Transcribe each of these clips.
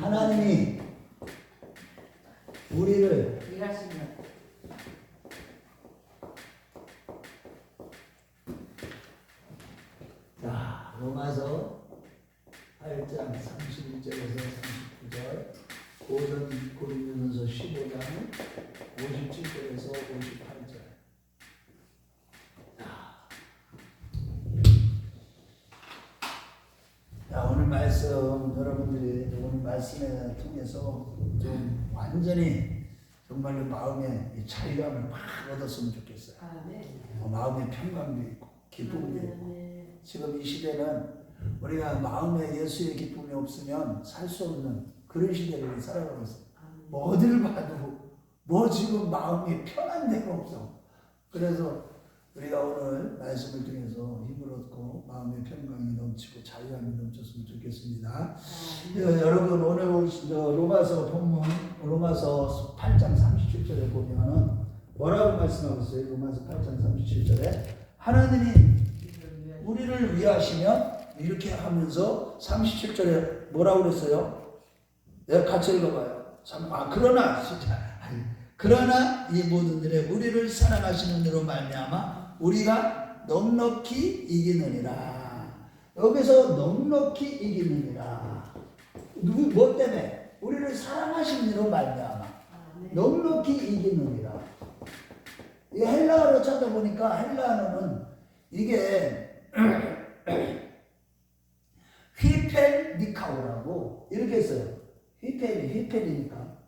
하나님이 우리를 일하시면 자, 로마서 8장 31절에서 39절, 고린도전서 15장 57절에서 58절. 자, 오늘 말씀 여러분들이 오늘 말씀을 통해서 좀 완전히 정말로 마음의 이 자유함을 막 얻었으면 좋겠어요. 마음의 평강도 있고 기쁨도 있고. 지금 이 시대는 우리가 마음에 예수의 기쁨이 없으면 살 수 없는 그런 시대를 살아가고 있어요. 뭐 어딜 봐도 뭐 지금 마음이 편한 데가 없어. 그래서 우리가 오늘 말씀을 통해서 힘을 얻고 마음의 평강이 넘치고 자유함이 넘쳤으면 좋겠습니다. 여러분 오늘 로마서 본문 로마서 8장 37절에 보면은 뭐라고 말씀하고 있어요? 로마서 8장 37절에 하나님이 우리를 위하시면 이렇게 하면서 37절에 뭐라고 그랬어요? 내가 같이 읽어봐요. 그러나 이 모든 일에 우리를 사랑하시는 이로 말미암아 우리가 넉넉히 이기느니라. 여기서 넉넉히 이기느니라. 뭐 때문에? 우리를 사랑하시는 이로 말미암아 넉넉히 이기느니라. 이 헬라어로 찾아보니까 헬라어는 이게 휘펠니카오라고 이렇게 써요. 휘펠이니까.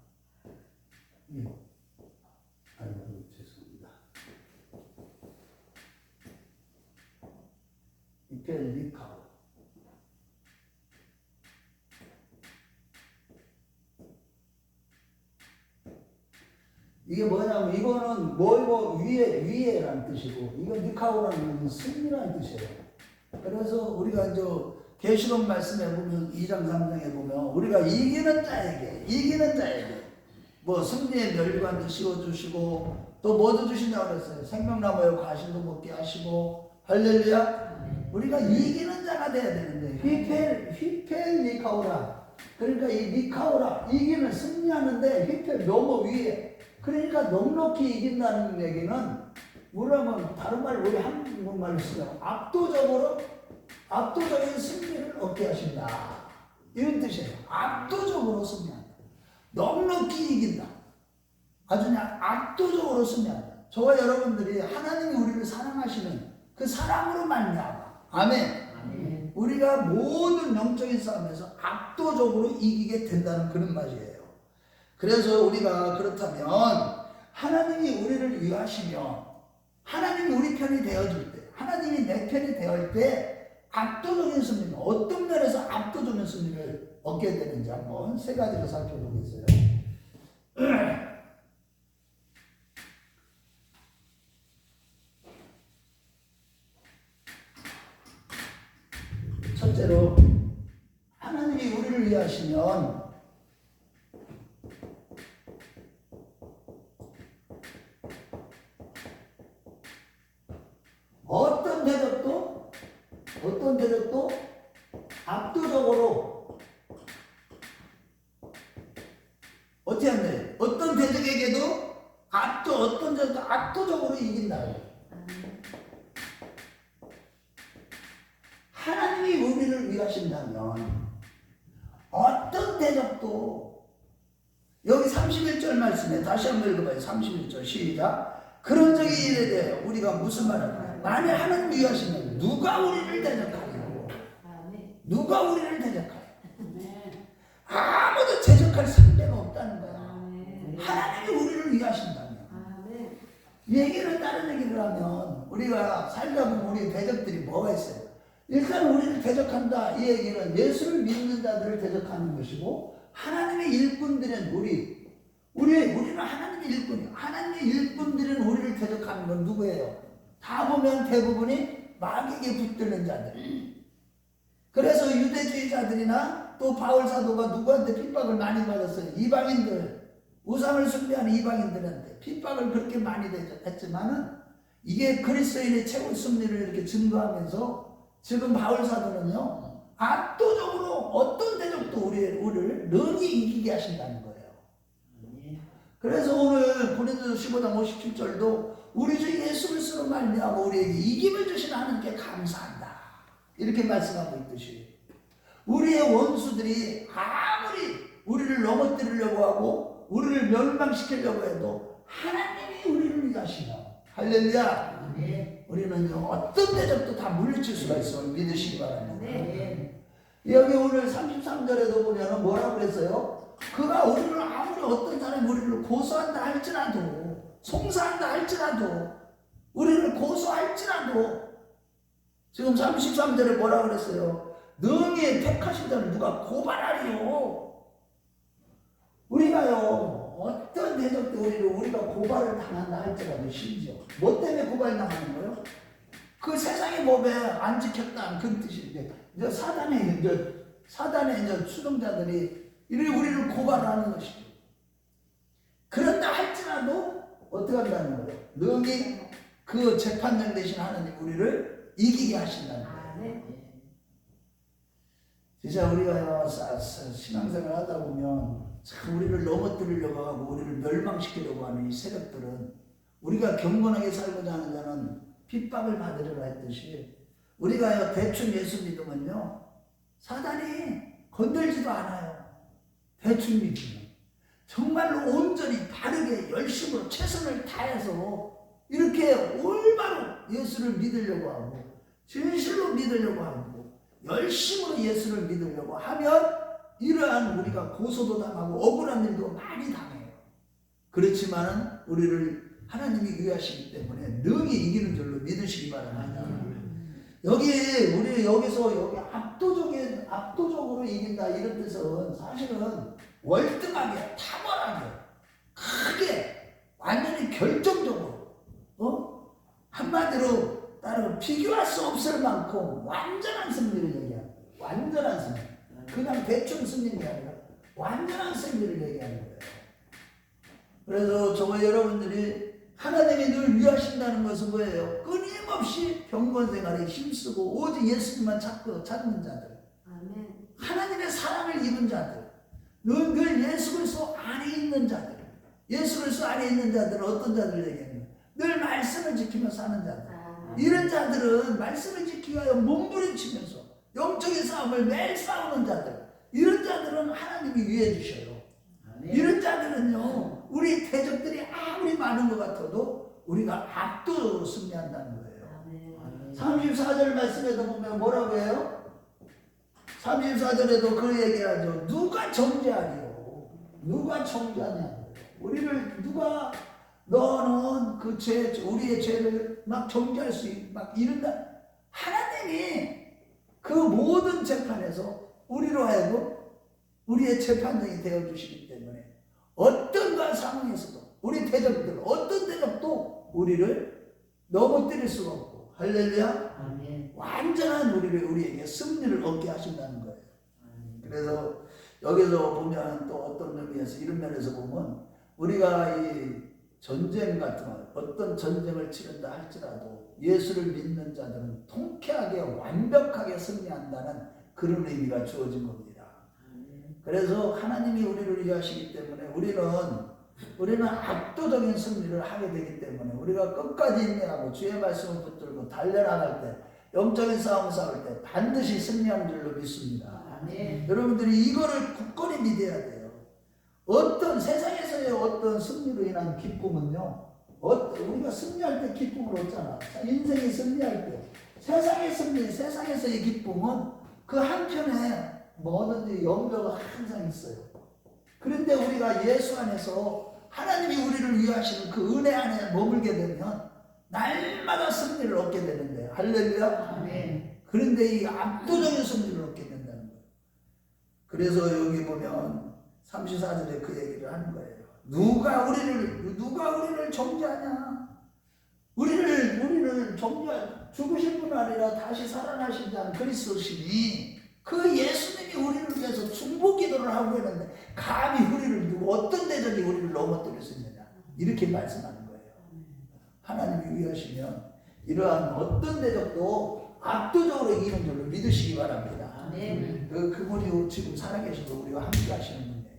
아이고 죄송합니다. 휘펠니카오. 이게 뭐냐면 이거는 뭐 위에라는 뜻이고 이거 니카오라는 승리라는 뜻이에요. 그래서 우리가 이제 계시록 말씀에 보면 2장 3장에 보면 우리가 이기는 자에게 뭐 승리의 멸관도 씌워주시고 또 뭐도 주신다고 그랬어요. 생명나무의 과실도 먹게 하시고 할렐루야. 우리가 이기는 자가 돼야 되는데 휘펠 니카오라. 그러니까 이 니카오라 이기는 승리하는데 휘펠 너무 위에. 그러니까 넉넉히 이긴다는 얘기는 뭐라면 다른 말 우리 한국말로 쓰면 압도적인 승리를 얻게 하신다 이런 뜻이에요. 압도적으로 승리한다. 넉넉히 이긴다. 아주 그냥 압도적으로 승리한다. 저와 여러분들이 하나님이 우리를 사랑하시는 그 사랑으로 말미암아 아멘. 우리가 모든 영적인 싸움에서 압도적으로 이기게 된다는 그런 말이에요. 그래서 우리가 그렇다면 하나님이 우리를 위하시며 하나님이 우리 편이 되어줄 때 하나님이 내 편이 되어줄 때 압도적인 승리는 어떤 면에서 압도적인 승리를 얻게 되는지 한번 세 가지로 살펴보겠어요. 첫째로 하나님이 우리를 위하시면 어떤 대적도 압도적으로 어떻게 하냐? 어떤 대적에게도 어떤 대적도 압도적으로 이긴다. 하나님이 우리를 위하신다면 어떤 대적도 여기 31절 말씀에 다시 한번 읽어봐요. 31절 시작. 그런 적이 이래 돼요. 우리가 무슨 말을 만약 하나님 위하시면 누가 우리를 대적하리요? 누가 우리를 대적하리요? 아무도 대적할 상대가 없다는 거야. 하나님이 우리를 위하신다면. 얘기를 다른 얘기를 하면 우리가 살다 보면 우리 대적들이 뭐가 있어요? 일단 우리를 대적한다. 이 얘기는 예수를 믿는 자들을 대적하는 것이고 하나님의 일꾼들은 우리는 하나님의 일꾼이에요. 하나님의 일꾼들은 우리를 대적하는 건 누구예요? 다 보면 대부분이 마귀에게 붙들는 자들. 그래서 유대주의자들이나 또 바울 사도가 누구한테 핍박을 많이 받았어요? 이방인들, 우상을 숭배하는 이방인들한테 핍박을 그렇게 많이 했지만은 이게 그리스도인의 최고 승리를 이렇게 증거하면서 지금 바울 사도는요 압도적으로 어떤 대적도 대적도 우리를 능히 이기게 하신다는 거예요. 그래서 오늘 고린도서 15장 57절도 우리 주 예수 그리스도로 말미암아 우리에게 이김을 주신 하나님께 감사한다, 이렇게 말씀하고 있듯이, 우리의 원수들이 아무리 우리를 넘어뜨리려고 하고 우리를 멸망시키려고 해도 하나님이 우리를 위하시며, 할렐루야. 우리는 어떤 대적도 다 물리칠 수가 있어. 믿으시기 바랍니다. 여기 오늘 33절에도 보면 뭐라고 그랬어요? 그가 우리를 아무리 어떤 사람이 우리를 고소한다 할지라도, 송사한다 할지라도, 우리를 고소할지라도, 지금 33절에 뭐라고 그랬어요? 능히 택하신 자를 누가 고발하리요? 우리가요, 어떤 대적도 우리가 고발을 당한다 할지라도, 심지어 뭐 때문에 고발당하는 거예요? 그 세상의 법에 안 지켰다는 그 뜻인데, 이제 사단의 이제 추종자들이 우리를 고발하는 것이죠. 그런다 할지라도 어떻게 한다는 거예요? 능히 그 재판장 되신 하나님 우리를 이기게 하신다는 거예요. 진짜 우리가 신앙생활 하다 보면 참 우리를 넘어뜨리려고 하고 우리를 멸망시키려고 하는 이 세력들은, 우리가 경건하게 살고자 하는 자는 핍박을 받으려고 했듯이, 우리가 대충 예수 믿으면요 사단이 건들지도 않아요. 대충 믿으면 정말로 온전히 바르게 열심으로 최선을 다해서 이렇게 올바로 예수를 믿으려고 하고 진실로 믿으려고 하고 열심으로 예수를 믿으려고 하면 이러한 우리가 고소도 당하고 억울한 일도 많이 당해요. 그렇지만은 우리를 하나님이 위하시기 때문에 능히 이기는 줄로 믿으시기 바랍니다. 우리 여기서 압도적으로 이긴다 이런 뜻은 사실은 월등하게, 탁월하게, 크게, 완전히 결정적으로, 한마디로 따로 비교할 수 없을 만큼 완전한 승리를 얘기하는 거예요. 완전한 승리. 그냥 대충 승리가 아니라 완전한 승리를 얘기하는 거예요. 그래서 저와 여러분들이 하나님이 늘 위하신다는 것은 뭐예요? 끊임없이 경건생활에 힘쓰고 오직 예수님만 찾는 자들, 하나님의 사랑을 입은 자들, 늘 예수 그리스도 안에 있는 자들, 예수 그리스도 안에 있는 자들은 어떤 자들 얘기하는 거예요? 늘 말씀을 지키며 사는 자들. 이런 자들은 말씀을 지키기 위하여 몸부림치면서 영적인 싸움을 매일 싸우는 자들, 이런 자들은 하나님이 위해 주셔요. 이런 자들은요, 우리 대적들이 아무리 많은 것 같아도 우리가 압도적으로 승리한다는 거예요. 34절 말씀에도 보면 뭐라고 해요? 34절에도 그 얘기하죠. 누가 정죄하리요? 누가 정죄하냐? 우리를 누가, 너는 그 우리의 죄를 막 정죄할 수 있고 막 이런다. 하나님이 그 모든 재판에서 우리로 하여금 우리의 재판장이 되어주시기 때문에 어떤 상황에서도 우리 대적들, 어떤 대적도 우리를 넘어뜨릴 수가 없고, 할렐루야. 아멘. 완전한 우리에게 승리를 얻게 하신다는 거예요. 그래서 여기서 보면 또 어떤 의미에서, 이런 면에서 보면 우리가 이 전쟁 같은 거, 어떤 전쟁을 치른다 할지라도 예수를 믿는 자들은 통쾌하게 완벽하게 승리한다는 그런 의미가 주어진 겁니다. 그래서 하나님이 우리를 위하시기 때문에 우리는 압도적인 승리를 하게 되기 때문에 우리가 끝까지 인내하고 주의 말씀을 붙들고 달려나갈 때, 영적인 싸움을 싸울 때 반드시 승리하는 줄로 믿습니다. 아멘. 여러분들이 이거를 굳건히 믿어야 돼요. 어떤 세상에서의 어떤 승리로 인한 기쁨은요, 우리가 승리할 때 기쁨을 얻잖아. 인생이 승리할 때 세상의 승리, 세상에서의 기쁨은 그 한편에 뭐든지 염려가 항상 있어요. 그런데 우리가 예수 안에서 하나님이 우리를 위하시는 그 은혜 안에 머물게 되면 날마다 승리를 얻게 되는데, 할렐루야. 아멘. 그런데 이 압도적인 승리를 얻게 된다는 거예요. 그래서 여기 보면 34절에 그 얘기를 하는 거예요. 누가 우리를 정죄하냐? 우리를 죽으신 분 아니라 다시 살아나신 자는 그리스도시니, 그 예수님이 우리를 위해서 중보 기도를 하고 있는데 감히 어떤 대적이 우리를 넘어뜨릴 수 있느냐, 이렇게 말씀하는 거예요. 하나님이 위하시면 이러한 어떤 대적도 압도적으로 이기는 줄로 믿으시기 바랍니다. 그분이 지금 살아계셔도 우리와 함께 하시는 분이에요.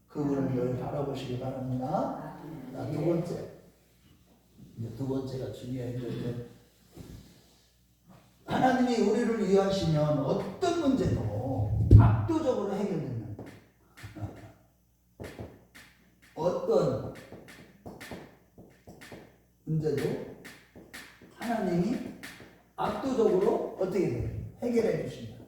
그분을 늘 바라보시기 바랍니다. 두 번째. 이제 두 번째가 중요해요. 하나님이 우리를 위하시면 어떤 문제도 압도적으로 해결됩니다. 어떤 문제도 하나님이 압도적으로 어떻게 돼요? 해결해 주십니다.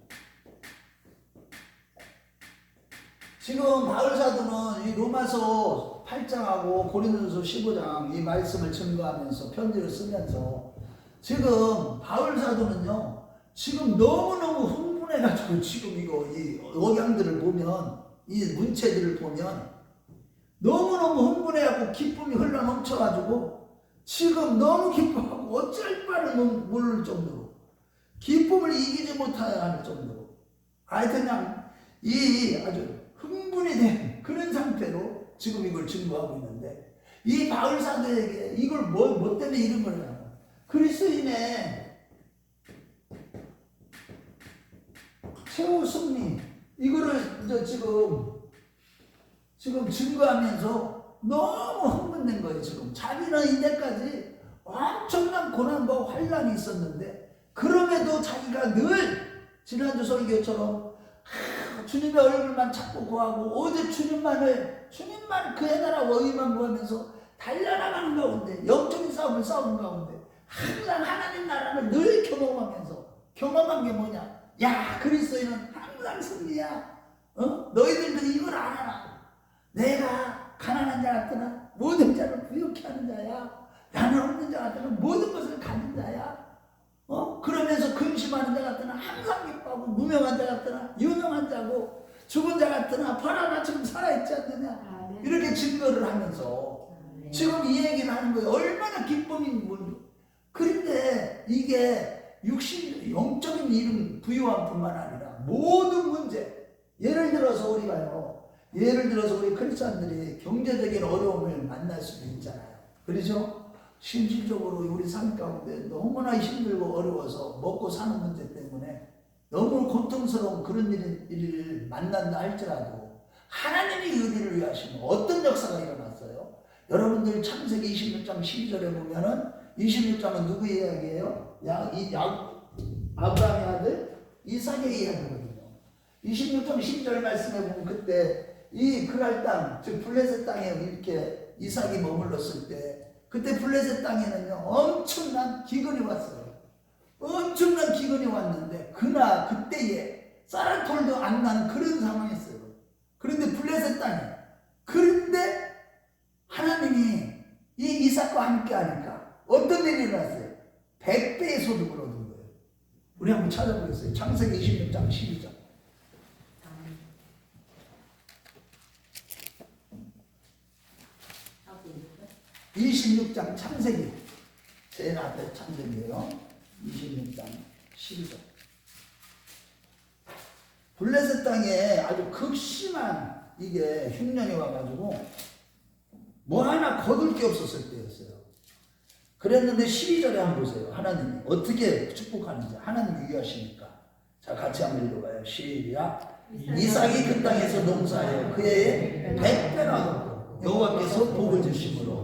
지금 바울사도는 이 로마서 8장하고 고린도서 15장 이 말씀을 증거하면서 편지를 쓰면서 지금 바울사도는요 지금 너무너무 흥분해가지고 지금 이 억양들을 보면 이 문체들을 보면 너무너무 흥분해갖고 기쁨이 흘러 넘쳐가지고 지금 너무 기뻐하고 어쩔 바를 모를 정도로 기쁨을 이기지 못하여 하는 정도로 그냥 이 아주 흥분이 된 그런 상태로 지금 이걸 증거하고 있는데 이 바울사도에게 이걸 뭐 때문에 이런 걸 해요? 그리스도인의 최후 승리 이거를 이제 지금 증거하면서 너무 흥분된 거예요. 지금 자기는 이때까지 엄청난 고난과 환란이 있었는데 그럼에도 자기가 늘 지난주 설교처럼 주님의 얼굴만 찾고 구하고 오직 주님만 그의 나라 의만 구하면서 달려나가는 가운데 영적인 싸움을 싸우는 가운데 항상 하나님 나라를 늘 경험한 게 뭐냐? 야, 그리스도인은 항상 승리야. 너희들도 이걸 알아라. 내가 가난한 자 같으나 모든 자를 부유케 하는 자야. 나는 없는 자 같으나 모든 것을 가진 자야. 그러면서 근심하는 자 같으나 항상 기뻐하고 무명한 자 같으나 유명한 자고 죽은 자 같으나 바라나처럼 살아있지 않느냐. 이렇게 증거를 하면서 지금 이 얘기를 하는 거예요. 얼마나 기쁨이 뭔지. 그런데 이게 영적인 이름 부유함뿐만 아니라 모든 문제 예를 들어서 우리 크리스찬들이 경제적인 어려움을 만날 수도 있잖아요. 그렇죠? 실질적으로 우리 삶 가운데 너무나 힘들고 어려워서 먹고 사는 문제 때문에 너무 고통스러운 그런 일을 만난다 할지라도 하나님이 우리를 위하시면 어떤 역사가 일어났어요? 여러분들 창세기 26장 12절에 보면은 26장은 누구 이야기예요? 아브라함의 아들 이삭의 이야기거든요. 26장 12절 말씀에 보면 그때 이 그랄 땅, 즉 블레셋 땅에 이렇게 이삭이 머물렀을 때 그때 블레셋 땅에는요 엄청난 기근이 왔어요. 엄청난 기근이 왔는데 그때에 쌀알톨도 안 나는 그런 상황이었어요. 그런데 블레셋 땅에 그런데 하나님이 이 이삭과 함께 하니까 어떤 일이 일어났어요? 100배의 소득을 얻은 거예요. 우리 한번 찾아보겠어요. 창세기 26장 12절. 26장 창세기 제일 앞에 창세기예요. 26장 12절. 블레셋 땅에 아주 극심한 이게 흉년이 와가지고 뭐 하나 거둘 게 없었을 때였어요. 그랬는데 12절에 한번 보세요. 하나님이 어떻게 축복하는지 하나님이 위하시니까. 자, 같이 한번 읽어봐요. 시작. 이삭이 그 땅에서 농사하여 그의 100배나 얻고 여호와께서 복을 주심으로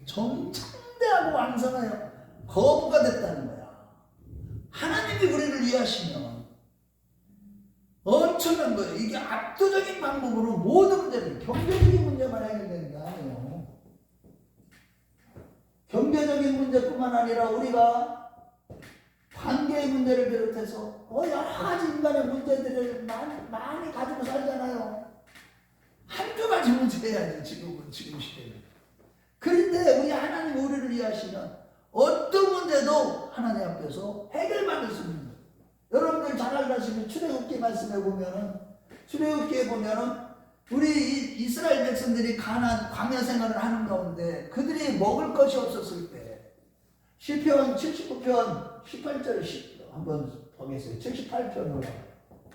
정창대하고 왕성하여 거부가 됐다는 거야. 하나님이 우리를 위하시면 엄청난 거예요. 이게 압도적인 방법으로 모든 문제를 경제적인 문제만 해결되는 게 아니에요. 경제적인 문제뿐만 아니라 우리가 관계의 문제를 비롯해서 여러 가지 인간의 문제들을 많이 가지고 살잖아요. 한두 가지 문제야지 지금 시대는. 그런데 우리 하나님 우리를 위하시면 어떤 문제도 하나님 앞에서 해결받을 수 있는 거예요. 여러분들 잘 알다시피 출애굽기 말씀에 보면은 우리 이스라엘 백성들이 광야 생활을 하는 가운데 그들이 먹을 것이 없었을 때 시편 79편 18절 한번 보겠어요. 78편으로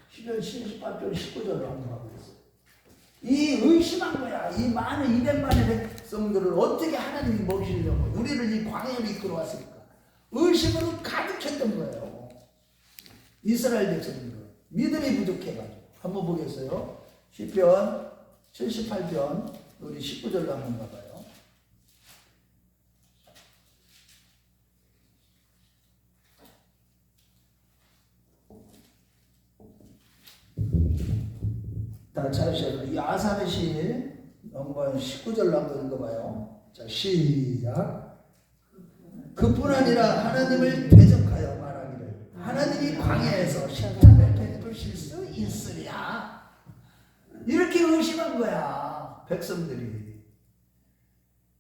시편 78편 19절로 한번 가보겠어요. 이 의심한 거야. 이 많은 200만의 백성들을 어떻게 하나님이 먹이시려고 우리를 이 광야로 이끌어 왔을까? 의심으로 가득했던 거예요. 이스라엘 백성들은. 믿음이 부족해가지고. 한번 보겠어요. 시편 78편 우리 19절로 한번 가봐요. 다 찾으셔요. 이 아삽의 시 넘버 19절로 한번 읽어봐요. 자, 시작. 그뿐 아니라 하나님을 대적하여 말하기를 하나님이 광야에서 십자가를 베푸실 수 있으랴. 이렇게 의심한 거야 백성들이.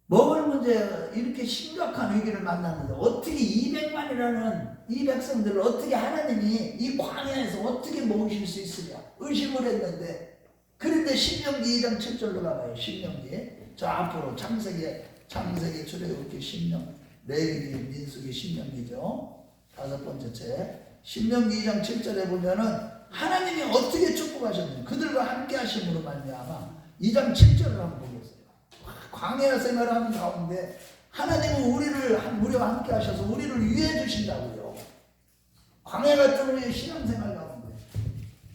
먹을 문제 이렇게 심각한 위기를 만났는데 어떻게 200만이라는 이 백성들을 어떻게 하나님이 이 광야에서 어떻게 먹이실 수 있으랴 의심을 했는데, 그런데 신명기 2장 7절로 가봐요. 신명기 저 앞으로 창세기 출애굽기 신명 레위기 민수기 신명기죠. 5번째 책 신명기 2장 7절에 보면은 하나님이 어떻게 축복하셨는지 그들과 함께 하심으로 말미암아 2장 7절을 한번 보겠어요. 광야 생활하는 가운데 하나님은 우리를 무려 함께 하셔서 우리를 위해 주신다고요. 광야 같은 우리의 신앙생활 가운데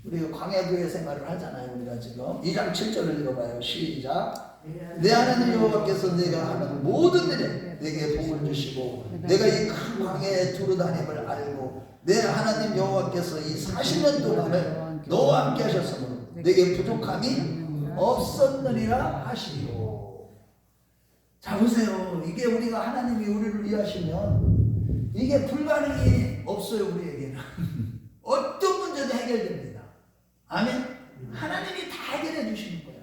우리 광야교회 생활을 하잖아요. 우리가 지금 2장 7절을 읽어봐요. 시작. 내 하나님 여호와께서 내가 하는 모든 일에 내게 복을 주시고 내가 이 큰 광야에 두루 다님을 알고 내 하나님 여호와께서 이 40년 동안을 너와 함께 하셨으므로 내게 부족함이 없었느니라 하시고. 자 보세요. 이게 우리가 하나님이 우리를 위하시면 이게 불가능이 없어요. 우리에게는 어떤 문제도 해결됩니다. 아멘. 하나님이 다 해결해 주시는 거야.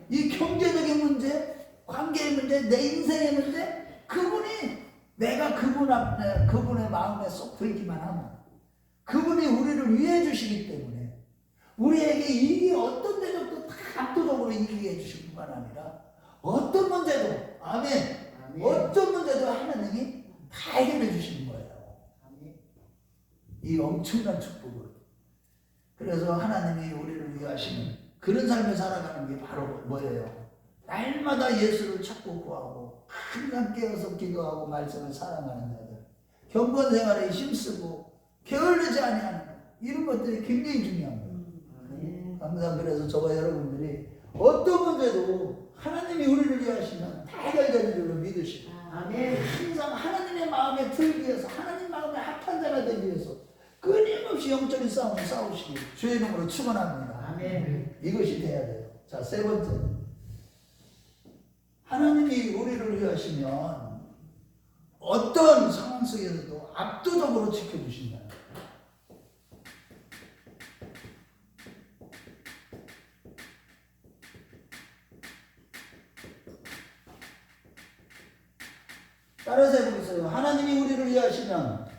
이 경제적인 문제, 관계의 문제, 내 인생의 문제, 그분이 내가 그분의 마음에 쏙 들기만 하면 그분이 우리를 위해 주시기 때문에 우리에게 이게 어떤 대적도 다 압도적으로 이기게 해주실 뿐만 아니라 어떤 문제도 아멘. 어떤 문제도 하나님이 다 해결해 주시는 거예요. 이 엄청난 축복을. 그래서 하나님이 우리를 위하시는 그런 삶을 살아가는 게 바로 뭐예요? 날마다 예수를 찾고 구하고 항상 깨어서 기도하고 말씀을 사랑하는 자들, 경건 생활에 힘쓰고 게을르지 아니하는 이런 것들이 굉장히 중요한 거예요. 항상 그래서 저와 여러분들이 어떤 문제도 하나님이 우리를 위하시면 다 해결되는 줄로 믿으시고 항상 하나님의 마음에 들기 위해서 하나님 마음에 합한 자가 되기 위해서 끊임없이 영적인 싸움을 싸우시기 주의 이름으로 축원합니다. 아멘. 이것이 돼야 돼요. 자, 세 번째. 하나님이 우리를 위하시면 어떤 상황 속에서도 압도적으로 지켜주신다. 따라서 해보겠어요. 하나님이 우리를 위하시면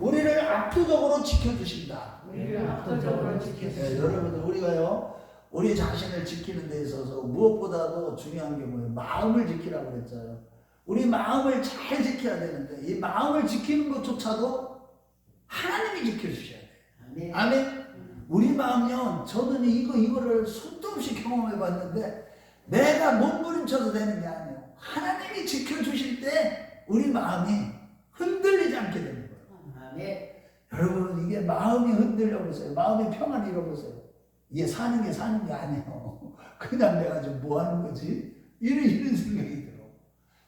우리를 압도적으로 지켜주신다. 네, 여러분들 우리가요 우리 자신을 지키는 데 있어서 무엇보다도 중요한 게 뭐예요? 마음을 지키라고 그랬잖아요. 우리 마음을 잘 지켜야 되는데 이 마음을 지키는 것조차도 하나님이 지켜주셔야 돼요. 아멘. 우리 마음요, 저는 이거를 손도 없이 경험해 봤는데 내가 몸부림쳐서 되는 게 아니에요. 하나님이 지켜주실 때 우리 마음이 흔들리지 않게 되는 거예요. 아멘. 여러분 이게 마음이 흔들려 보세요. 마음의 평안을 잃어보세요. 이게 사는 게 아니에요. 그냥 내가 좀 뭐 하는 거지? 이런 생각이 들어.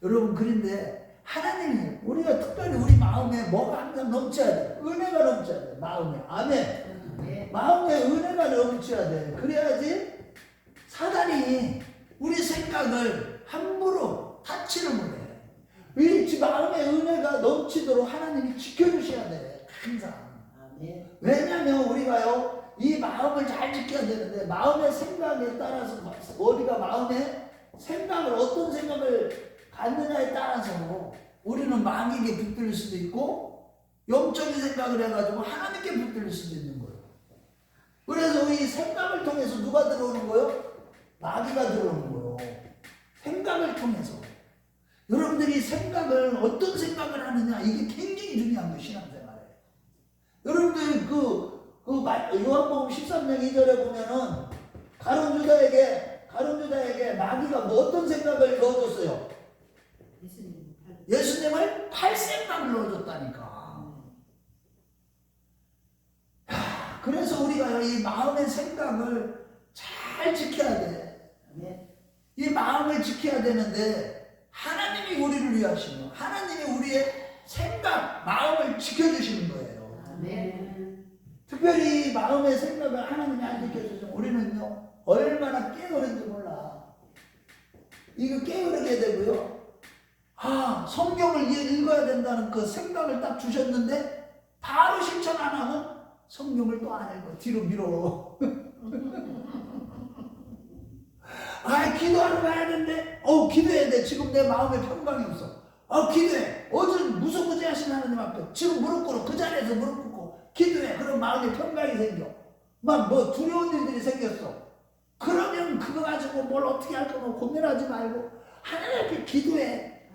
여러분 그런데 하나님이 우리가 특별히 우리 마음에 뭐가 항상 넘쳐야 돼. 은혜가 넘쳐야 돼. 마음에. 아멘. 마음에 은혜가 넘쳐야 돼. 그래야지 사단이 우리 생각을 함부로 타치를 못해. 이 마음의 은혜가 넘치도록 하나님이 지켜주셔야 돼. 항상. 왜냐하면 우리가요 이 마음을 잘 지켜야 되는데 마음의 생각에 따라서 우리가 마음의 생각을 어떤 생각을 갖느냐에 따라서 우리는 마귀에게 붙들릴 수도 있고 영적인 생각을 해가지고 하나님께 붙들릴 수도 있는 거예요. 그래서 이 생각을 통해서 누가 들어오는 거예요? 마귀가 들어오는 거예요. 생각을 통해서. 여러분들이 생각을 어떤 생각을 하느냐 이게 굉장히 중요한 거예요. 신앙생활에. 여러분들 요한복음 13장 2절에 보면은 가룟 유다에게 마귀가 뭐 어떤 생각을 넣어줬어요? 예수님을 팔 생각을 넣어줬다니까. 그래서 우리가 이 마음의 생각을 잘 지켜야 돼. 이 마음을 지켜야 되는데 하나님이 우리를 위하시며 하나님이 우리의 생각, 마음을 지켜주시는 거예요. 특별히 마음의 생각을 하나님이 안 지켜주시면 우리는요 얼마나 깨어른지 몰라. 이거 깨어르게 되고요. 성경을 읽어야 된다는 그 생각을 딱 주셨는데 바로 실천 안 하면 성경을 또 안 읽어. 뒤로 밀어. 기도하러 가야 되는데 기도해야 돼. 지금 내 마음에 평강이 없어. 기도해. 어제 무서무지 하신 하나님 앞에 지금 무릎 꿇어. 그 자리에서 무릎 꿇고 기도해. 그럼 마음에 평강이 생겨. 막 뭐 두려운 일들이 생겼어. 그러면 그거 가지고 뭘 어떻게 할까 고민하지 말고 하나님 앞에 기도해.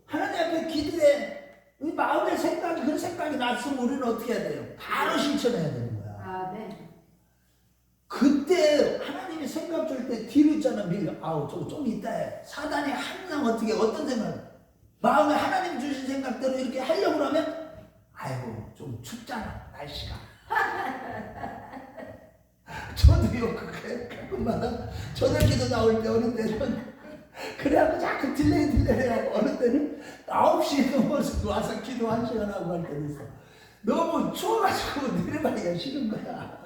하나님 앞에 기도해. 마음의 생각이 그런 생각이 났으면 우리는 어떻게 해야 돼요? 바로 실천해야 되는 거야. 그때 하나님이 생각 줄 때 뒤로 있잖아. 밀려. 저거 좀 이따 해. 사단이 항상 어떤 생각 마음에 하나님 주신 생각대로 이렇게 하려고 하면 좀 춥잖아 날씨가. 저도요 가끔마다 저녁기도 나올 때 어느 때는 그래갖고 자꾸 딜레이 어느 때는 9시에 넘어서 와서 기도 1시간 하고 할 때도 있어. 너무 추워가지고 내려가기가 싫은 거야.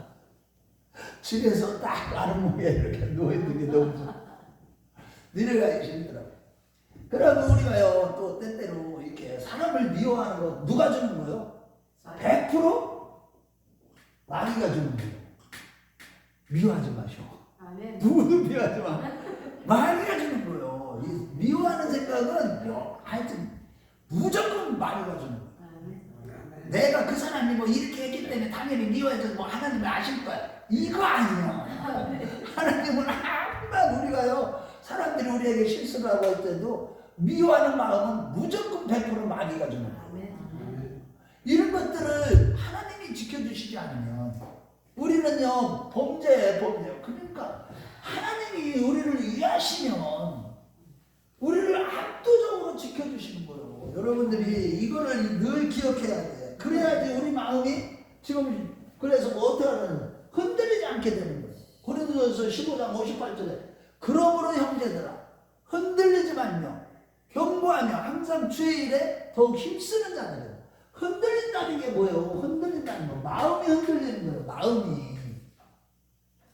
집에서 딱 아랫목에 이렇게 누워있는 게 너무 내려가기 싫더라고. 그러면 우리가요 또 때때로 이렇게 사람을 미워하는 거 누가 주는 거예요? 100% 마귀가 주는 거예요. 미워하지 마시오. 누구도 미워하지 마. 마귀가 주는 거예요. 이 미워하는 생각은 하여튼 무조건 마귀가 주는 거예요. 내가 그 사람이 뭐 이렇게 했기 때문에 당연히 미워해서 하나님이 아실 거야. 이거 아니야. 하나님은 항상 우리가요 사람들이 우리에게 실수를 하고 할 때도 미워하는 마음은 무조건 100% 마귀가 주는 거예요. 이런 것들을 하나님이 지켜주시지 않으면 우리는요 범죄예요. 그러니까 하나님이 우리를 위하시면 우리를 압도적으로 지켜주시는 거예요. 여러분들이 이거를 늘 기억해야 돼. 그래야지 우리 마음이 지금 그래서 어떻게 하는 흔들리지 않게 되는 거예요. 고린도전서 15장 58절에 그러므로 형제들아 흔들리지 말며 경고하며 항상 주의 일에 더욱 힘쓰는 자들이에요. 흔들린다는 게 뭐예요? 흔들린다는 거 마음이 흔들리는 거예요. 마음이.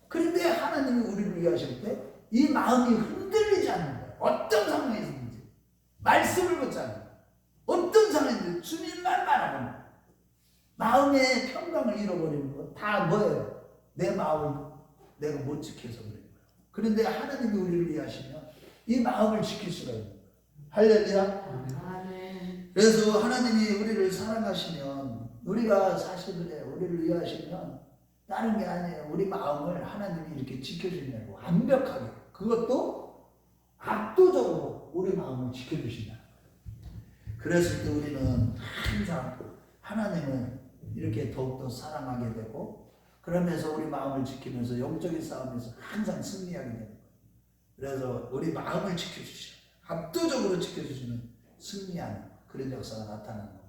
그런데 하나님이 우리를 위하실 때 이 마음이 흔들리지 않는 거예요. 어떤 상황에서든지 말씀을 붙잡고 어떤 상황에서든지 주님만 바라보는 마음의 평강을 잃어버리는 거 다 뭐예요? 내 마음을 내가 못 지켜서 그런 거예요. 그런데 하나님이 우리를 위하시면 이 마음을 지킬 수가 있는 거예요. 할렐루야. 그래서 하나님이 우리를 사랑하시면 우리가 사실 그래 우리를 위하시면 다른 게 아니에요. 우리 마음을 하나님이 이렇게 지켜주냐고 완벽하게 그것도 압도적으로 우리 마음을 지켜주신다. 그랬을 때 우리는 항상 하나님을 이렇게 더욱더 사랑하게 되고 그러면서 우리 마음을 지키면서 영적인 싸움에서 항상 승리하게 되는 거예요. 그래서 우리 마음을 지켜주시는 압도적으로 지켜주시는 승리하는 그런 역사가 나타나는 겁니다.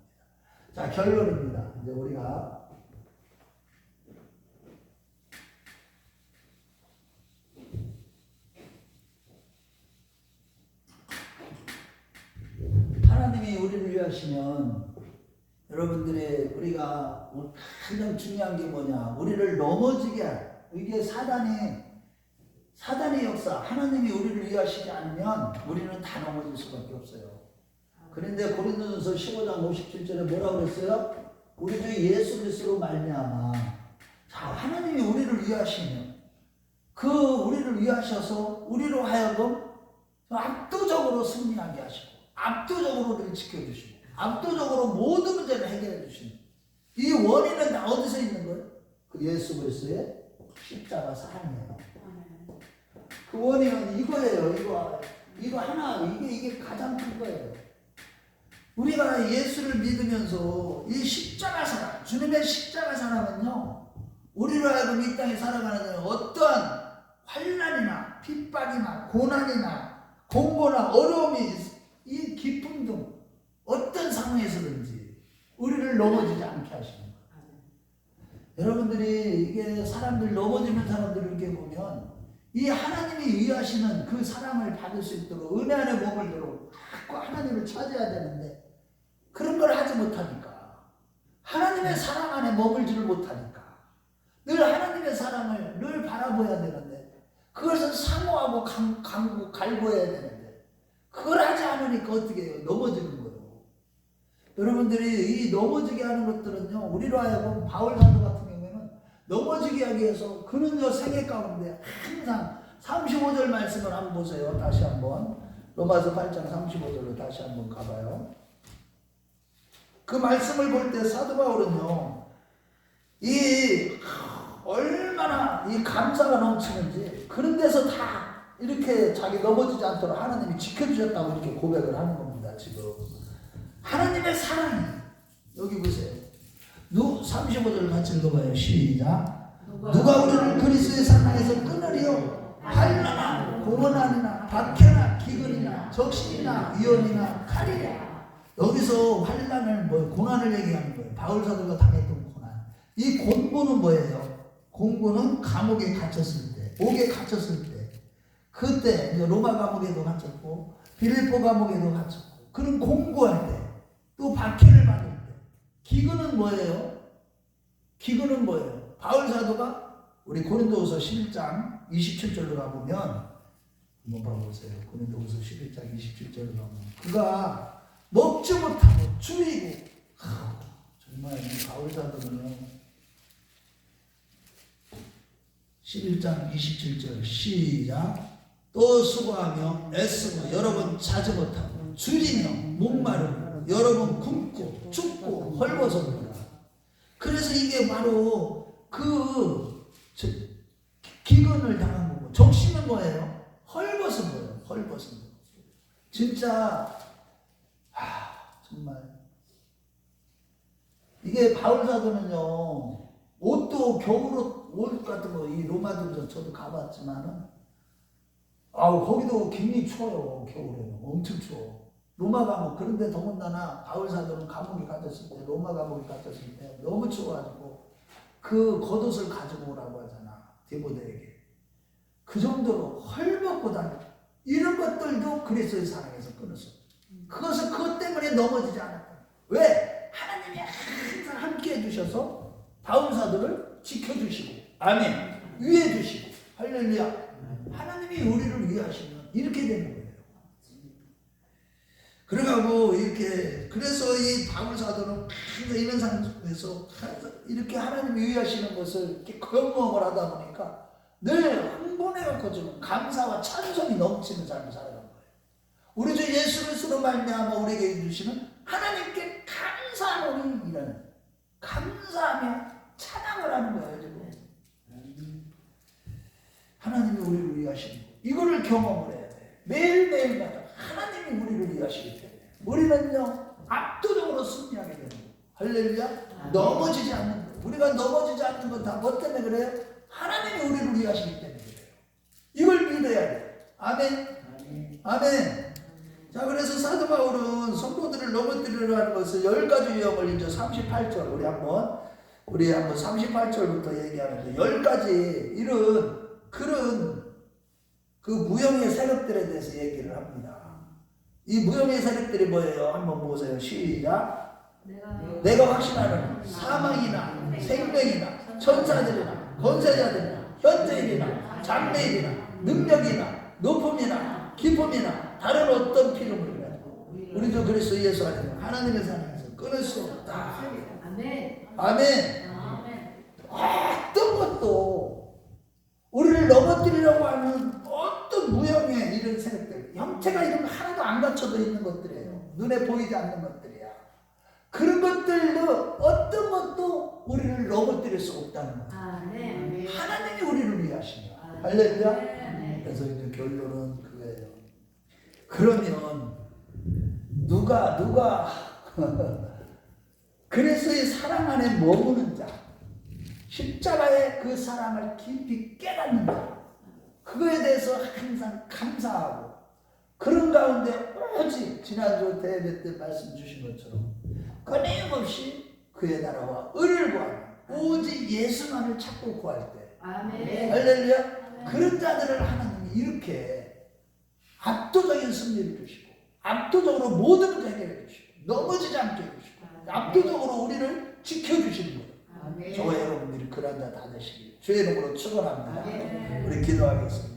자 결론입니다. 이제 우리가 하나님이 우리를 위하시면 여러분들의 우리가 가장 중요한 게 뭐냐 우리를 넘어지게 할 이게 사단의 역사 하나님이 우리를 위하시지 않으면 우리는 다 넘어질 수밖에 없어요. 그런데 고린도전서 15장 57절에 뭐라고 그랬어요? 우리 주 예수 그리스도로 말미암아 자 하나님이 우리를 위하시면 그 우리를 위하셔서 우리로 하여금 압도적으로 승리하게 하시고 압도적으로 우리를 지켜주시고 압도적으로 모든 문제를 해결해 주시는 이 원인은 다 어디서 있는 거예요? 그 예수 그리스도의 십자가 사랑이에요. 그 원인은 이거예요. 이거 하나 이게 가장 큰 거예요. 우리가 예수를 믿으면서 이 십자가 사랑 주님의 십자가 사랑은요 우리로 하여금 이 땅에 살아가는 데는 어떠한 환난이나 핍박이나 고난이나 공고나 어려움이 이 기쁨 등 어떤 상황에서든지 우리를 넘어지지 않게 하시는 거예요. 여러분들이 이게 사람들 넘어지는 사람들을 이렇게 보면 이 하나님이 위하시는 그 사랑을 받을 수 있도록 은혜 안에 머물도록 자꾸 하나님을 찾아야 되는데 그런 걸 하지 못하니까 하나님의 사랑 안에 머물지를 못하니까 늘 하나님의 사랑을 늘 바라보아야 되는데 그것을 사모하고 갈구해야 되는데 그걸 하지 않으니까 어떻게 해요? 넘어지는 거예요. 여러분들이 이 넘어지게 하는 것들은요 우리로 하여금 바울 사도 같은 경우에는 넘어지게 하기 위해서 그는 저 생애 가운데 항상 35절 말씀을 한번 보세요. 다시 한번 로마서 8장 35절로 다시 한번 가봐요. 그 말씀을 볼 때 사도 바울은요 이 얼마나 이 감사가 넘치는지 그런 데서 다 이렇게 자기 넘어지지 않도록 하나님이 지켜주셨다고 이렇게 고백을 하는 겁니다. 지금 하나님의 사랑이 여기 보세요. 35절 같이 읽어봐요. 시작. 누가 우리를 그리스도의 사랑에서 끊으리요? 환난이나 고난이나 박해나 기근이나 적신이나 위험이나 칼이랴. 여기서 환난을 고난을 얘기하는 거예요. 바울 사도가 당했던 고난. 이 곤고는 뭐예요? 곤고는 감옥에 갇혔을 때, 옥에 갇혔을 때, 그때 이제 로마 감옥에도 갇혔고 빌립보 감옥에도 갇혔고 그런 공고할 때, 또 박해를 받을 때, 기근은 뭐예요? 기근은 뭐예요? 바울 사도가 우리 고린도후서 11장 27절로 가보면 한번 봐보세요. 고린도후서 11장 27절로 가보면 그가 먹지 못하고 줄이고 정말 이 바울 사도는요 11장 27절 시작. 또 수고하며 애쓰고 여러 번 자지 못하고 줄이며 목마르고 여러 번 굶고 춥고 헐벗었노라. 그래서 이게 바로 그 기근을 당한 거고 적시는 뭐예요? 헐벗은 거예요. 헐벗은 거. 진짜 정말 이게 바울 사도는요 옷도 겨울옷 옷 같은 거 이 로마도 저도 가봤지만은 거기도 굉장히 추워요. 겨울에는 엄청 추워. 로마 감옥 그런데 더군다나 바울 사도는 감옥에 갇혔을 때 로마 감옥에 갇혔을 때 너무 추워가지고 그 겉옷을 가지고 오라고 하잖아 디모데에게. 그 정도로 헐벗고 다니고 이런 것들도 그리스도의 사랑에서 끊었어. 그것 때문에 넘어지지 않았다. 왜? 하나님이 항상 함께 해주셔서 바울 사도를 지켜주시고 아멘 위해주시고 할렐루야. 하나님이 우리를 위하시면 이렇게 되는 거예요. 그래가지고 이렇게 그래서 이 바울 사도는 항상 이런 상황에서 이렇게 하나님이 위하시는 것을 이렇게 경험을 하다 보니까 늘 흥분해갖고 좀 감사와 찬송이 넘치는 삶을 살아가는 거예요. 우리 주 예수 그리스도로 말미암아 우리에게 주시는 하나님께 감사하는 일하는 감사하며 찬양을 하는 거예요. 지금 하나님이 우리를 위하시는 거 이거를 경험을 해야 돼. 매일매일마다 하나님이 우리를 위하시기 때문에 우리는요 압도적으로 승리하게 되는 거예요. 할렐루야. 넘어지지 않는 거예요. 우리가 넘어지지 않는 건 다 뭐 때문에 그래요? 하나님이 우리를 위하시기 때문에 그래요. 이걸 믿어야 돼. 아멘. 아멘. 자, 그래서 사도 바울은 성도들을 넘어뜨리려 하는 것을 10가지 유형을 이제 38절 우리 한번 38절부터 얘기하는데 10가지 이런 그런 그 무형의 세력들에 대해서 얘기를 합니다. 이 무형의 세력들이 뭐예요? 한번 보세요. 시작. 내가 확신하는 사망이나 생명이나 천사들이나 권세자들이나 현재일이나 장래일이나 능력이나 높음이나 깊음이나 다른 어떤 피조물이나 우리 주 그리스도 예수 안에서 하나님의 사랑에서 끊을 수 없다. 아멘. 아멘. 어떤 것도 우리를 넘어뜨리려고 하는 어떤 무형의 이런 세력들, 형체가 이런 거 하나도 안 갖춰져 있는 것들이에요. 눈에 보이지 않는 것들이야. 그런 것들도 어떤 것도 우리를 넘어뜨릴 수 없다는 거예요. 하나님이 우리를 위하시냐. 할렐루야. 그래서 이제 결론은 그거예요. 그러면 누가 그리스도의 사랑 안에 머무는 자, 십자가의 그 사랑을 깊이 깨닫는 자, 그거에 대해서 항상 감사하고 그런 가운데 오직 지난주 대회 때 말씀 주신 것처럼 끊임없이 그의 나라와 의를 구하는 오직 예수만을 찾고 구할 때 아멘. 할렐루야. 그런 자들을 하나님이 이렇게 압도적인 승리를 주시고 압도적으로 모든 것을 해결해 주시고 넘어지지 않게 해주시고 압도적으로 우리를 지켜주시는 거예요. 아멘. 저와 여러분들이 그런 자 다 되시길 주의 이름으로 축원합니다. 아멘. 우리 기도하겠습니다.